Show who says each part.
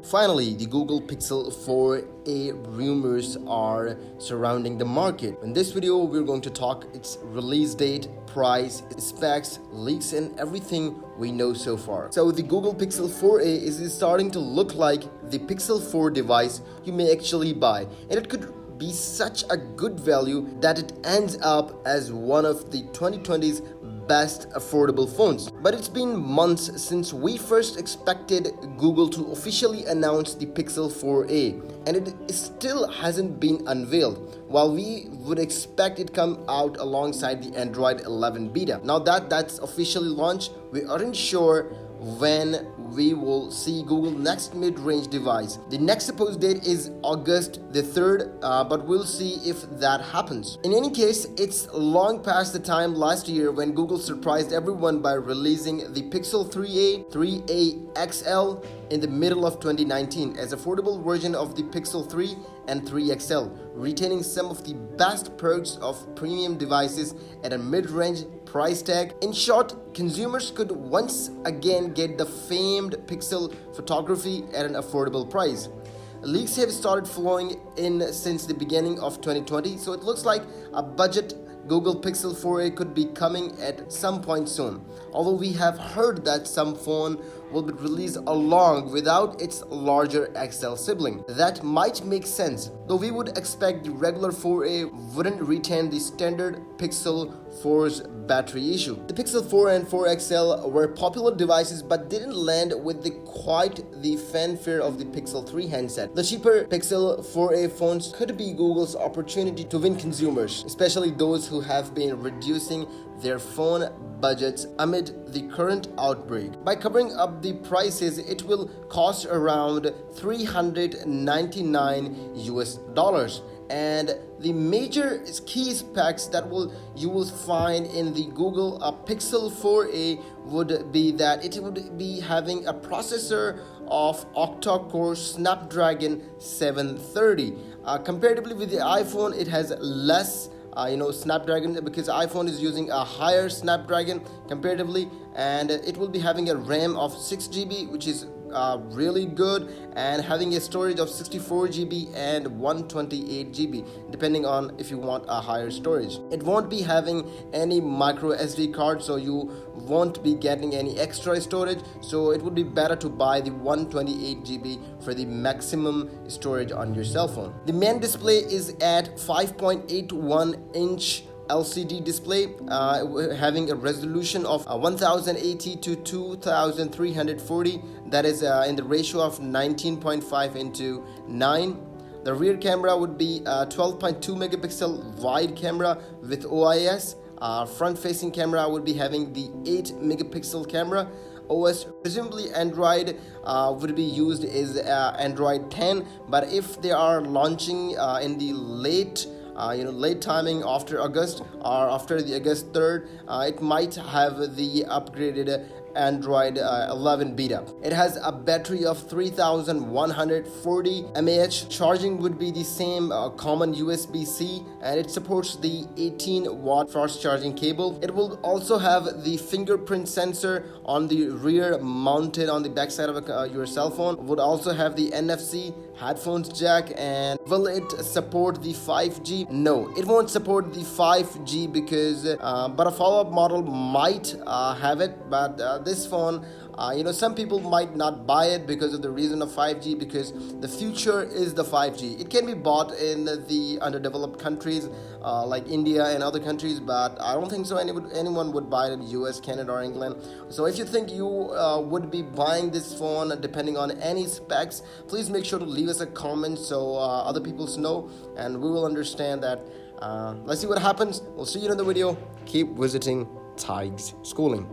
Speaker 1: Finally, the Google Pixel 4a rumors are surrounding the market. In this video, we're going to talk its release date, price, specs, leaks, and everything we know so far. So the Google Pixel 4a is starting to look like the Pixel 4 device you may actually buy, and it could be such a good value that it ends up as one of the 2020's best affordable phones. But it's been months since we first expected Google to officially announce the Pixel 4a, and it still hasn't been unveiled, while we would expect it come out alongside the Android 11 beta. Now that that's officially launched, we aren't sure when we will see Google's next mid-range device. The next supposed date is August the 3rd, but we'll see if that happens. In any case, it's long past the time last year when Google surprised everyone by releasing the Pixel 3a, 3a XL in the middle of 2019 as affordable version of the Pixel 3 and 3 XL, retaining some of the best perks of premium devices at a mid-range price tag. In short, consumers could once again get the famed Pixel photography at an affordable price. Leaks have started flowing in since the beginning of 2020, so it looks like a budget Google Pixel 4a could be coming at some point soon. Although we have heard that some phone will be released along without its larger XL sibling. That might make sense, though we would expect the regular 4a wouldn't retain the standard Pixel 4's battery issue. The Pixel 4 and 4 XL were popular devices but didn't land with quite the fanfare of the Pixel 3 handset. The cheaper Pixel 4a phones could be Google's opportunity to win consumers, especially those who have been reducing their phone budgets amid the current outbreak. By covering up the prices, it will cost around $399 and the major key specs that you will find in the Google Pixel 4a would be that it would be having a processor of octa-core Snapdragon 730. Comparatively with the iPhone, it has less Snapdragon, because iPhone is using a higher Snapdragon comparatively, and it will be having a RAM of 6GB, which is really good, and having a storage of 64GB and 128GB, depending on if you want a higher storage. It won't be having any micro SD card, so you won't be getting any extra storage, so it would be better to buy the 128GB for the maximum storage on your cell phone. The main display is at 5.81-inch LCD display, having a resolution of 1080 to 2340, that is in the ratio of 19.5:9. The rear camera would be a 12.2 megapixel wide camera with OIS. Front-facing camera would be having the 8 megapixel camera. OS, presumably Android would be used is Android 10, but if they are launching in the late timing after August or after the August 3rd, it might have the upgraded Android 11 beta. It has a battery of 3140 mAh. Charging would be the same common USB-C, and it supports the 18-watt fast charging cable. It will also have the fingerprint sensor on the rear mounted on the backside of your cell phone. Would also have the NFC headphones jack. And will it support the 5G? No, it won't support the 5G because but a follow-up model might have it, but this phone, some people might not buy it because of the reason of 5G, because the future is the 5G. It can be bought in the underdeveloped countries like India and other countries, but I don't think so anyone would buy it in US, Canada, or England. So if you think you would be buying this phone depending on any specs, please make sure to leave us a comment so other people know, and we will understand that. Let's see what happens. We'll see you in the video. Keep visiting Tig's Schooling.